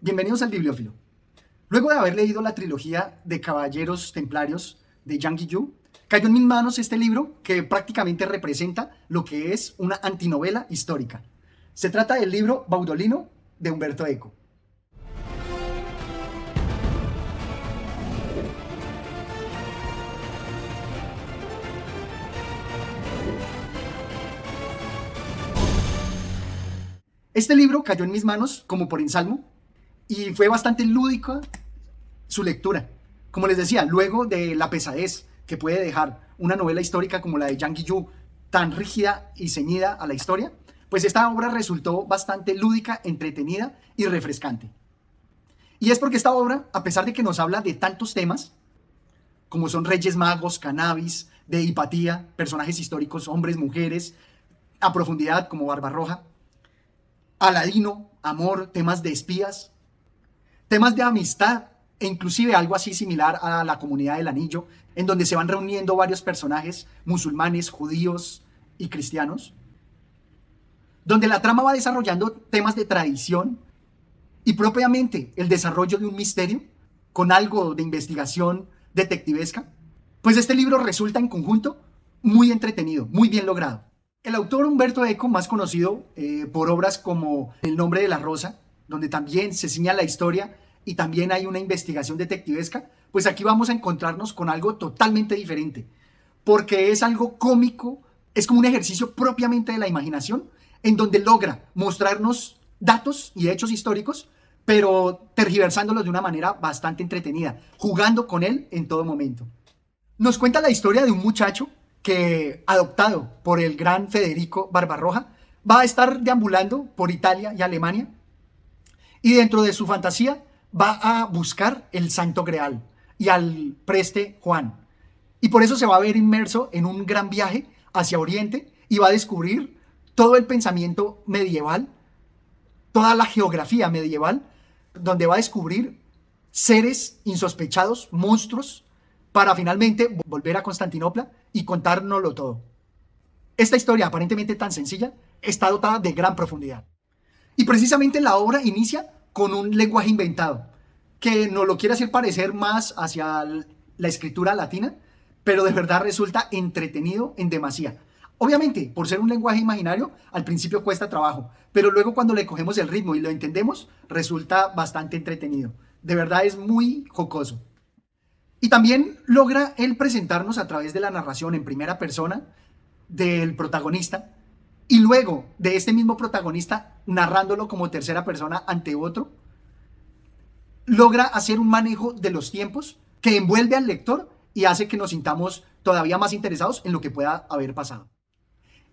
Bienvenidos al Bibliófilo. Luego de haber leído la trilogía de Caballeros Templarios de Zhang Guiyu, cayó en mis manos este libro que prácticamente representa lo que es una antinovela histórica. Se trata del libro Baudolino de Umberto Eco. Este libro cayó en mis manos como por ensalmo y fue bastante lúdica su lectura. Como les decía, luego de la pesadez que puede dejar una novela histórica como la de Zhang Guiyu, tan rígida y ceñida a la historia, pues esta obra resultó bastante lúdica, entretenida y refrescante. Y es porque esta obra, a pesar de que nos habla de tantos temas, como son reyes magos, cannabis, de Hipatía, personajes históricos, hombres, mujeres, a profundidad como Barbarroja, Aladino, amor, temas de espías, temas de amistad e inclusive algo así similar a la Comunidad del Anillo, en donde se van reuniendo varios personajes musulmanes, judíos y cristianos, donde la trama va desarrollando temas de tradición y propiamente el desarrollo de un misterio con algo de investigación detectivesca, pues este libro resulta en conjunto muy entretenido, muy bien logrado. El autor Umberto Eco, más conocido por obras como El nombre de la rosa, donde también se ciña la historia y también hay una investigación detectivesca, pues aquí vamos a encontrarnos con algo totalmente diferente, porque es algo cómico, es como un ejercicio propiamente de la imaginación, en donde logra mostrarnos datos y hechos históricos, pero tergiversándolos de una manera bastante entretenida, jugando con él en todo momento. Nos cuenta la historia de un muchacho que, adoptado por el gran Federico Barbarroja, va a estar deambulando por Italia y Alemania y dentro de su fantasía va a buscar el Santo Grial y al preste Juan. Y por eso se va a ver inmerso en un gran viaje hacia Oriente y va a descubrir todo el pensamiento medieval, toda la geografía medieval, donde va a descubrir seres insospechados, monstruos, para finalmente volver a Constantinopla y contárnoslo todo. Esta historia, aparentemente tan sencilla, está dotada de gran profundidad. Y precisamente la obra inicia con un lenguaje inventado, que nos lo quiere hacer parecer más hacia la escritura latina, pero de verdad resulta entretenido en demasía. Obviamente, por ser un lenguaje imaginario, al principio cuesta trabajo, pero luego cuando le cogemos el ritmo y lo entendemos, resulta bastante entretenido. De verdad es muy jocoso. Y también logra él presentarnos a través de la narración en primera persona del protagonista y luego de este mismo protagonista narrándolo como tercera persona ante otro, logra hacer un manejo de los tiempos que envuelve al lector y hace que nos sintamos todavía más interesados en lo que pueda haber pasado.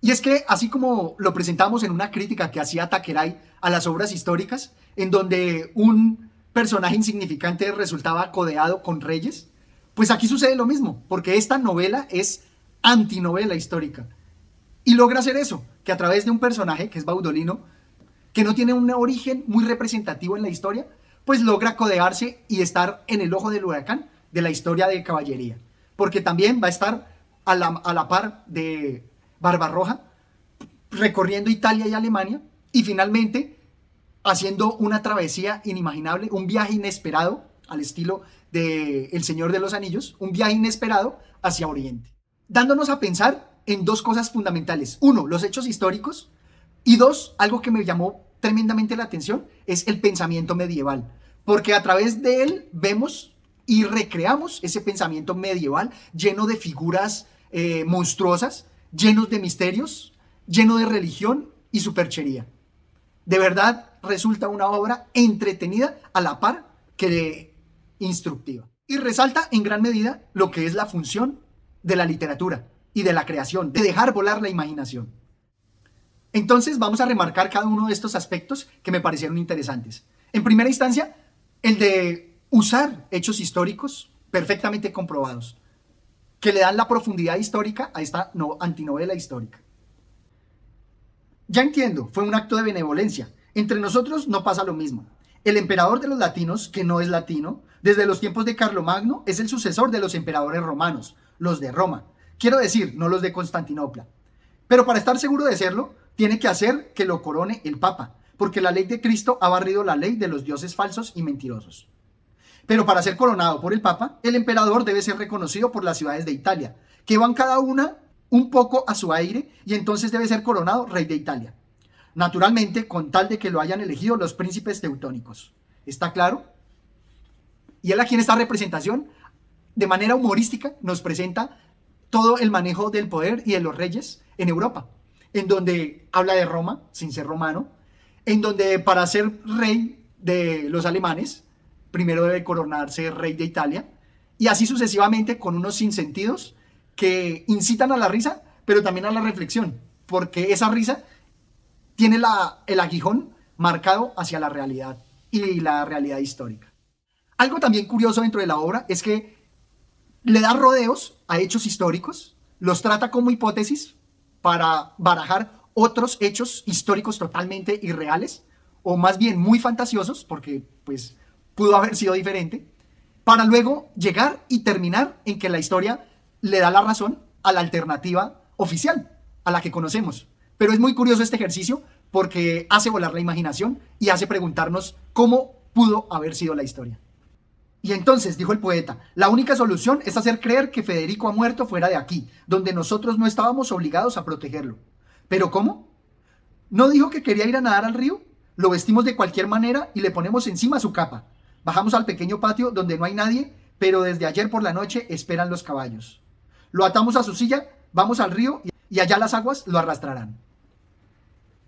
Y es que así como lo presentamos en una crítica que hacía Takerai a las obras históricas, en donde un personaje insignificante resultaba codeado con reyes, pues aquí sucede lo mismo, porque esta novela es antinovela histórica. Y logra hacer eso, que a través de un personaje, que es Baudolino, que no tiene un origen muy representativo en la historia, pues logra codearse y estar en el ojo del huracán de la historia de caballería. Porque también va a estar a la par de Barbarroja, recorriendo Italia y Alemania, y finalmente haciendo una travesía inimaginable, un viaje inesperado, al estilo de El Señor de los Anillos, un viaje inesperado hacia Oriente, dándonos a pensar en dos cosas fundamentales. Uno, los hechos históricos, y dos, algo que me llamó tremendamente la atención, es el pensamiento medieval, porque a través de él vemos y recreamos ese pensamiento medieval lleno de figuras monstruosas, llenos de misterios, lleno de religión y superchería. De verdad resulta una obra entretenida a la par que instructiva. Y resalta en gran medida lo que es la función de la literatura y de la creación, de dejar volar la imaginación. Entonces vamos a remarcar cada uno de estos aspectos que me parecieron interesantes. En primera instancia, el de usar hechos históricos perfectamente comprobados, que le dan la profundidad histórica a esta antinovela histórica. Ya entiendo, fue un acto de benevolencia. Entre nosotros no pasa lo mismo. El emperador de los latinos, que no es latino, desde los tiempos de Carlomagno, es el sucesor de los emperadores romanos, los de Roma. Quiero decir, no los de Constantinopla. Pero para estar seguro de serlo, tiene que hacer que lo corone el Papa, porque la ley de Cristo ha barrido la ley de los dioses falsos y mentirosos. Pero para ser coronado por el Papa, el emperador debe ser reconocido por las ciudades de Italia, que van cada una un poco a su aire, y entonces debe ser coronado rey de Italia. Naturalmente, con tal de que lo hayan elegido los príncipes teutónicos. ¿Está claro? Y él aquí en esta representación, de manera humorística, nos presenta todo el manejo del poder y de los reyes en Europa, en donde habla de Roma, sin ser romano, en donde para ser rey de los alemanes, primero debe coronarse rey de Italia, y así sucesivamente con unos sinsentidos que incitan a la risa, pero también a la reflexión, porque esa risa tiene el aguijón marcado hacia la realidad y la realidad histórica. Algo también curioso dentro de la obra es que le da rodeos a hechos históricos, los trata como hipótesis para barajar otros hechos históricos totalmente irreales, o más bien muy fantasiosos, porque pues pudo haber sido diferente, para luego llegar y terminar en que la historia le da la razón a la alternativa oficial, a la que conocemos. Pero es muy curioso este ejercicio porque hace volar la imaginación y hace preguntarnos cómo pudo haber sido la historia. Y entonces, dijo el poeta, la única solución es hacer creer que Federico ha muerto fuera de aquí, donde nosotros no estábamos obligados a protegerlo. ¿Pero cómo? ¿No dijo que quería ir a nadar al río? Lo vestimos de cualquier manera y le ponemos encima su capa. Bajamos al pequeño patio donde no hay nadie, pero desde ayer por la noche esperan los caballos. Lo atamos a su silla, vamos al río y allá las aguas lo arrastrarán.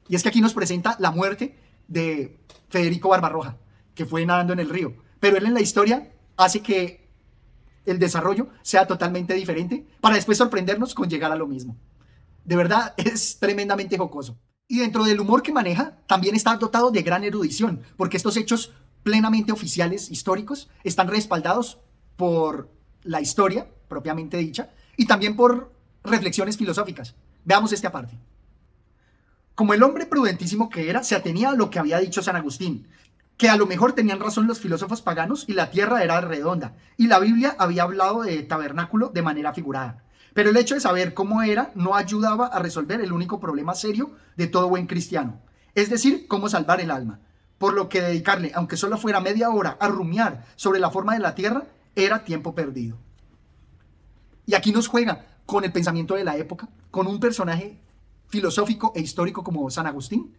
Y es que aquí nos presenta la muerte de Federico Barbarroja, que fue nadando en el río. Pero él en la historia hace que el desarrollo sea totalmente diferente para después sorprendernos con llegar a lo mismo. De verdad, es tremendamente jocoso. Y dentro del humor que maneja, también está dotado de gran erudición, porque estos hechos plenamente oficiales, históricos, están respaldados por la historia propiamente dicha y también por reflexiones filosóficas. Veamos este aparte. Como el hombre prudentísimo que era, se atenía a lo que había dicho San Agustín, que a lo mejor tenían razón los filósofos paganos y la tierra era redonda, y la Biblia había hablado de tabernáculo de manera figurada. Pero el hecho de saber cómo era no ayudaba a resolver el único problema serio de todo buen cristiano, es decir, cómo salvar el alma. Por lo que dedicarle, aunque solo fuera media hora, a rumiar sobre la forma de la tierra, era tiempo perdido. Y aquí nos juega con el pensamiento de la época, con un personaje filosófico e histórico como San Agustín,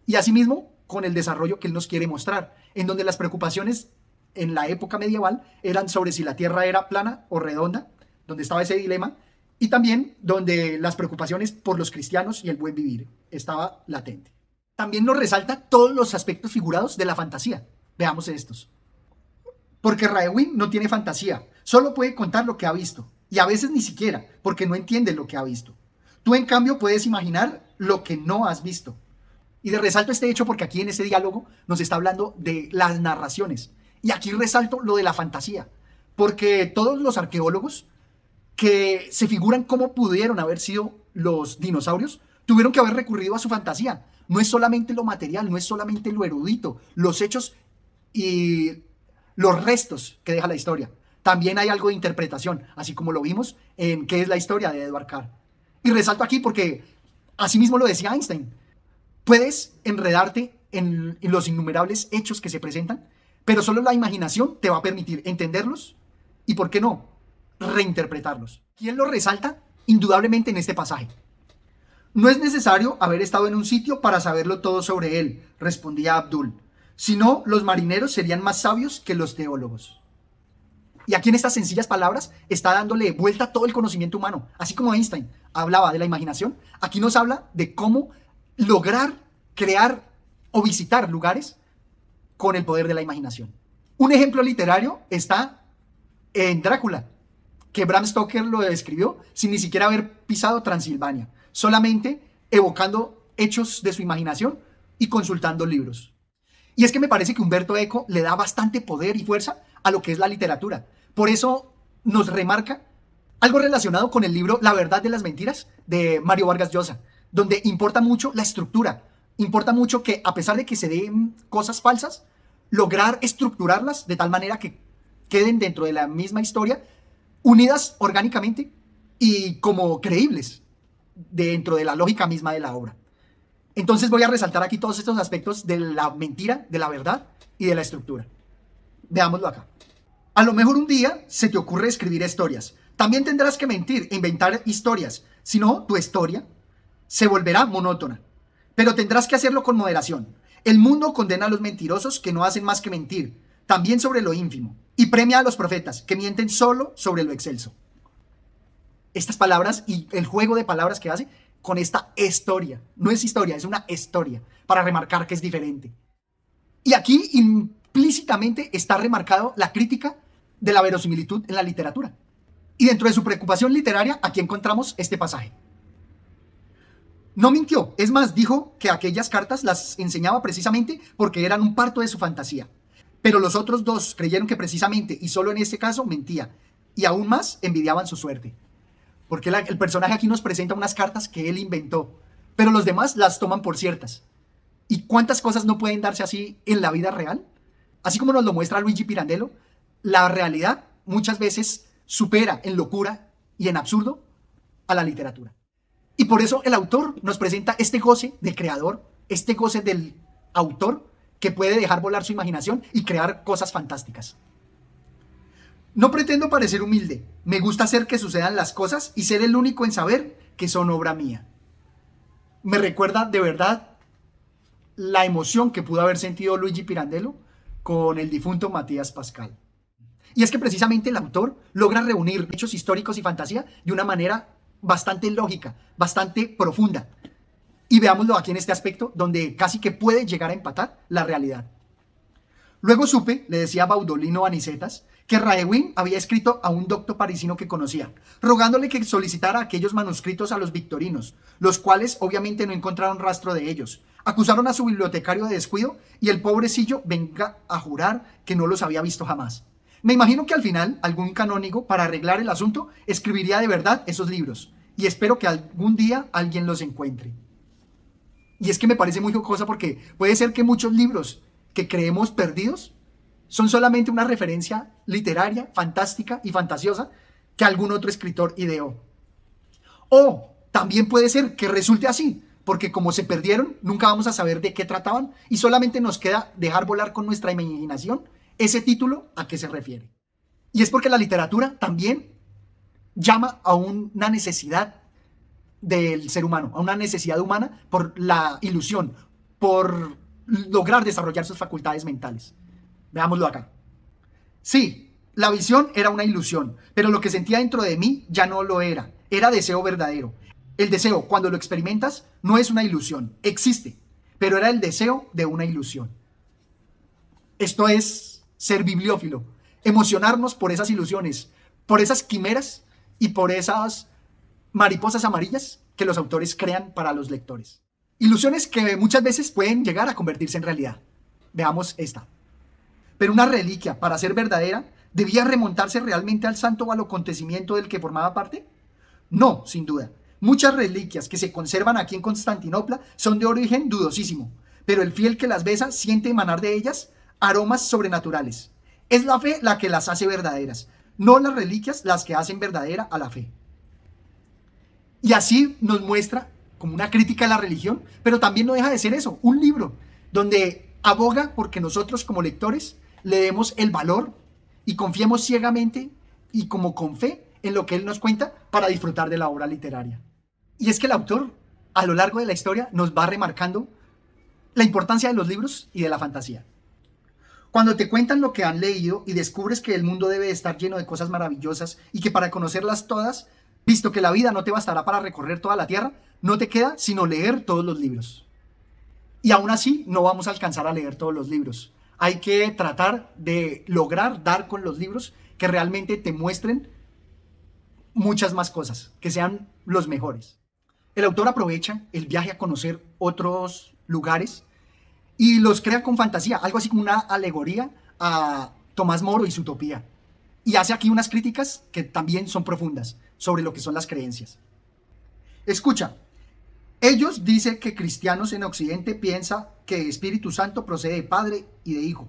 y asimismo con el desarrollo que él nos quiere mostrar, en donde las preocupaciones en la época medieval eran sobre si la tierra era plana o redonda, donde estaba ese dilema, y también donde las preocupaciones por los cristianos y el buen vivir estaba latente. También nos resalta todos los aspectos figurados de la fantasía. Veamos estos. Porque Raewyn no tiene fantasía, solo puede contar lo que ha visto, y a veces ni siquiera, porque no entiende lo que ha visto. Tú, en cambio, puedes imaginar lo que no has visto. Y de resalto este hecho porque aquí en este diálogo nos está hablando de las narraciones. Y aquí resalto lo de la fantasía, porque todos los arqueólogos que se figuran cómo pudieron haber sido los dinosaurios, tuvieron que haber recurrido a su fantasía. No es solamente lo material, no es solamente lo erudito, los hechos y los restos que deja la historia. También hay algo de interpretación, así como lo vimos en ¿Qué es la historia?, de Edward Carr. Y resalto aquí porque, así mismo lo decía Einstein, puedes enredarte en los innumerables hechos que se presentan, pero solo la imaginación te va a permitir entenderlos y, ¿por qué no?, reinterpretarlos. ¿Quién lo resalta? Indudablemente en este pasaje. No es necesario haber estado en un sitio para saberlo todo sobre él, respondía Abdul. Si no, los marineros serían más sabios que los teólogos. Y aquí en estas sencillas palabras está dándole vuelta a todo el conocimiento humano. Así como Einstein hablaba de la imaginación, aquí nos habla de cómo lograr crear o visitar lugares con el poder de la imaginación. Un ejemplo literario está en Drácula, que Bram Stoker lo describió sin ni siquiera haber pisado Transilvania, solamente evocando hechos de su imaginación y consultando libros. Y es que me parece que Umberto Eco le da bastante poder y fuerza a lo que es la literatura. Por eso nos remarca algo relacionado con el libro La verdad de las mentiras de Mario Vargas Llosa, donde importa mucho la estructura, importa mucho que a pesar de que se den cosas falsas, lograr estructurarlas de tal manera que queden dentro de la misma historia, unidas orgánicamente y como creíbles dentro de la lógica misma de la obra. Entonces voy a resaltar aquí todos estos aspectos de la mentira, de la verdad y de la estructura. Veámoslo acá. A lo mejor un día se te ocurre escribir historias. También tendrás que mentir e inventar historias. Si no, tu historia se volverá monótona. Pero tendrás que hacerlo con moderación. El mundo condena a los mentirosos que no hacen más que mentir, también sobre lo ínfimo, y premia a los profetas que mienten solo sobre lo excelso. Estas palabras y el juego de palabras que hace con esta historia. No es historia, es una historia, para remarcar que es diferente. Y aquí implícitamente está remarcado la crítica de la verosimilitud en la literatura. Y dentro de su preocupación literaria, aquí encontramos este pasaje. No mintió, es más, dijo que aquellas cartas las enseñaba precisamente porque eran un parto de su fantasía. Pero los otros dos creyeron que precisamente, y solo en este caso, mentía. Y aún más, envidiaban su suerte. Porque el personaje aquí nos presenta unas cartas que él inventó, pero los demás las toman por ciertas. ¿Y cuántas cosas no pueden darse así en la vida real? Así como nos lo muestra Luigi Pirandello, la realidad muchas veces supera en locura y en absurdo a la literatura. Y por eso el autor nos presenta este goce del creador, este goce del autor que puede dejar volar su imaginación y crear cosas fantásticas. No pretendo parecer humilde, me gusta hacer que sucedan las cosas y ser el único en saber que son obra mía. Me recuerda de verdad la emoción que pudo haber sentido Luigi Pirandello con el difunto Matías Pascal. Y es que precisamente el autor logra reunir hechos históricos y fantasía de una manera bastante lógica, bastante profunda. Y veámoslo aquí en este aspecto donde casi que puede llegar a empatar la realidad. Luego supe, le decía Baudolino Anicetas, que Raewin había escrito a un doctor parisino que conocía, rogándole que solicitara aquellos manuscritos a los victorinos, los cuales obviamente no encontraron rastro de ellos. Acusaron a su bibliotecario de descuido y el pobrecillo venga a jurar que no los había visto jamás. Me imagino que al final algún canónigo, para arreglar el asunto, escribiría de verdad esos libros, y espero que algún día alguien los encuentre. Y es que me parece muy jocosa porque puede ser que muchos libros que creemos perdidos son solamente una referencia literaria, fantástica y fantasiosa que algún otro escritor ideó. O también puede ser que resulte así, porque como se perdieron, nunca vamos a saber de qué trataban y solamente nos queda dejar volar con nuestra imaginación ese título a qué se refiere. Y es porque la literatura también llama a una necesidad del ser humano, a una necesidad humana por la ilusión, por lograr desarrollar sus facultades mentales. Veámoslo acá. Sí, la visión era una ilusión, pero lo que sentía dentro de mí ya no lo era. Era deseo verdadero. El deseo, cuando lo experimentas, no es una ilusión, existe, pero era el deseo de una ilusión. Esto es ser bibliófilo, emocionarnos por esas ilusiones, por esas quimeras y por esas mariposas amarillas que los autores crean para los lectores. Ilusiones que muchas veces pueden llegar a convertirse en realidad. Veamos esta. Pero una reliquia, para ser verdadera, ¿debía remontarse realmente al santo o al acontecimiento del que formaba parte? No, sin duda. Muchas reliquias que se conservan aquí en Constantinopla son de origen dudosísimo, pero el fiel que las besa siente emanar de ellas aromas sobrenaturales. Es la fe la que las hace verdaderas, no las reliquias las que hacen verdadera a la fe. Y así nos muestra como una crítica a la religión, pero también no deja de ser eso, un libro donde aboga porque nosotros como lectores le demos el valor y confiemos ciegamente y como con fe en lo que él nos cuenta para disfrutar de la obra literaria. Y es que el autor, a lo largo de la historia, nos va remarcando la importancia de los libros y de la fantasía. Cuando te cuentan lo que han leído y descubres que el mundo debe estar lleno de cosas maravillosas y que para conocerlas todas, visto que la vida no te bastará para recorrer toda la tierra, no te queda sino leer todos los libros. Y aún así no vamos a alcanzar a leer todos los libros. Hay que tratar de lograr dar con los libros que realmente te muestren muchas más cosas, que sean los mejores. El autor aprovecha el viaje a conocer otros lugares y los crea con fantasía, algo así como una alegoría a Tomás Moro y su utopía. Y hace aquí unas críticas que también son profundas sobre lo que son las creencias. Escucha, ellos dicen que cristianos en Occidente piensan que Espíritu Santo procede de Padre y de Hijo.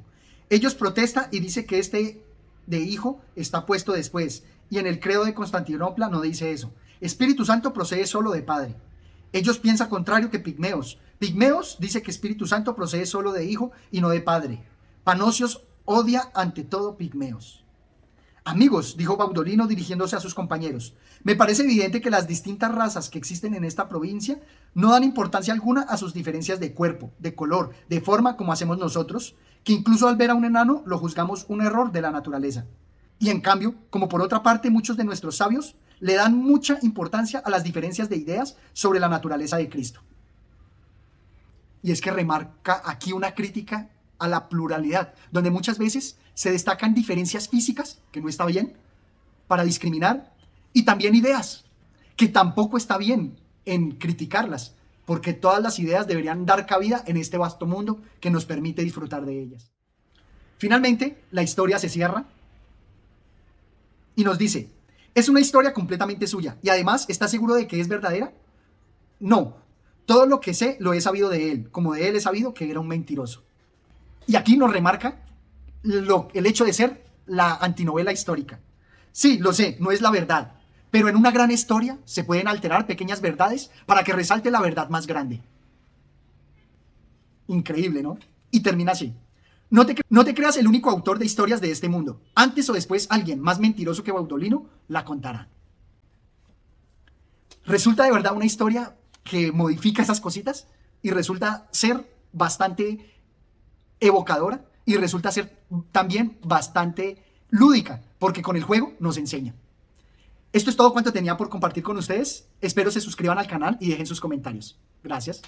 Ellos protestan y dicen que este de Hijo está puesto después. Y en el credo de Constantinopla no dice eso. Espíritu Santo procede solo de Padre. Ellos piensan contrario que Pigmeos. Pigmeos dice que Espíritu Santo procede solo de Hijo y no de Padre. Panosios odia ante todo Pigmeos. Amigos, dijo Baudolino dirigiéndose a sus compañeros, me parece evidente que las distintas razas que existen en esta provincia no dan importancia alguna a sus diferencias de cuerpo, de color, de forma como hacemos nosotros, que incluso al ver a un enano lo juzgamos un error de la naturaleza. Y en cambio, como por otra parte muchos de nuestros sabios le dan mucha importancia a las diferencias de ideas sobre la naturaleza de Cristo. Y es que remarca aquí una crítica a la pluralidad, donde muchas veces se destacan diferencias físicas, que no está bien, para discriminar, y también ideas, que tampoco está bien en criticarlas, porque todas las ideas deberían dar cabida en este vasto mundo que nos permite disfrutar de ellas. Finalmente, la historia se cierra y nos dice, ¿es una historia completamente suya y además está seguro de que es verdadera? No, todo lo que sé lo he sabido de él, como de él he sabido que era un mentiroso. Y aquí nos remarca el hecho de ser la antinovela histórica. Sí, lo sé, no es la verdad, pero en una gran historia se pueden alterar pequeñas verdades para que resalte la verdad más grande. Increíble, ¿no? Y termina así. No te creas el único autor de historias de este mundo. Antes o después alguien más mentiroso que Baudolino la contará. Resulta de verdad una historia que modifica esas cositas y resulta ser bastante evocadora y resulta ser también bastante lúdica, porque con el juego nos enseña. Esto es todo cuanto tenía por compartir con ustedes. Espero se suscriban al canal y dejen sus comentarios. Gracias.